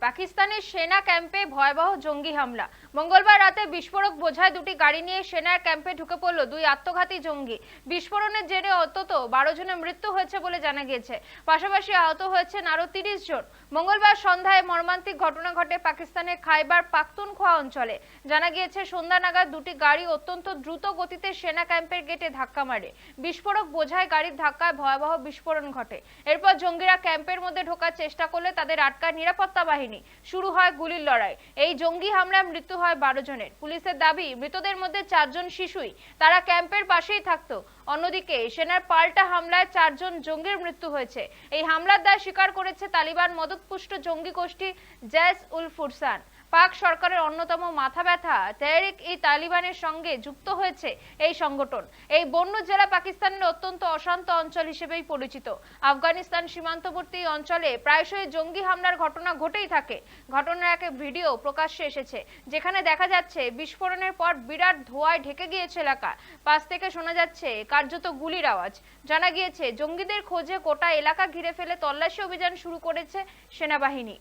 পাকিস্তানের সেনা ক্যাম্পে ভয়াবহ জঙ্গি হামলা। মঙ্গলবার রাতে বিস্ফোরক বোঝায় দুটি গাড়ি নিয়ে সেনার ক্যাম্পে ঢুকে পড়ল দুই আত্মঘাতী জঙ্গি। বিস্ফোরণের জেরে অন্তত 12 জনের মৃত্যু হয়েছে বলে জানা গিয়েছে। পাশাপাশি আহত হয়েছেন আরো 30 জন। মঙ্গলবার সন্ধ্যায় মর্মান্তিক ঘটনা ঘটে পাকিস্তানের খাইবার পাখতুনখোয়া অঞ্চলে। জানা গিয়েছে সন্ধ্যা নাগাদ দুটি গাড়ি অত্যন্ত দ্রুত গতিতে সেনা ক্যাম্পের গেটে ধাক্কা মারে। বিস্ফোরক বোঝায় গাড়ির ধাক্কায় ভয়াবহ বিস্ফোরণ ঘটে। এরপর জঙ্গিরা ক্যাম্পের মধ্যে ঢোকার চেষ্টা করলে তাদের আটকায় নিরাপত্তা বাহিনী। শুরু হয় গুলির লড়াই। এই জঙ্গি হামলায় মৃত্যু হয় 12 জনের। পুলিশের দাবি, মৃতদের মধ্যে 4 জন শিশুই। তারা ক্যাম্পের পাশেই থাকতো। অন্যদিকে সেনার পাল্টা হামলায় 4 জন জঙ্গির মৃত্যু হয়েছে। এই হামলার দায় স্বীকার করেছে তালিবান মদতপুষ্ট জঙ্গি গোষ্ঠী জেশ-উল-ফুরসান। পাক সরকারের অন্যতম মাথা ব্যথা তেহরিক-ই-তালিবানের সঙ্গে যুক্ত হয়েছে এই সংগঠন। এই বন্য জেলা পাকিস্তানের অত্যন্ত অশান্ত অঞ্চল হিসেবেই পরিচিত। আফগানিস্তান সীমান্তবর্তী অঞ্চলে প্রায়শই জঙ্গি হামলার ঘটনা ঘটেই থাকে। ঘটনার এক ভিডিও প্রকাশ্যে এসেছে, যেখানে দেখা যাচ্ছে বিস্ফোরণের পর বিরাট ধোঁয়ায় ঢেকে গিয়েছে এলাকা। পাশ থেকে শোনা যাচ্ছে কার্যত গুলির আওয়াজ। জানা গিয়েছে জঙ্গিদের খোঁজে গোটা এলাকা ঘিরে ফেলে তল্লাশি অভিযান শুরু করেছে সেনাবাহিনী।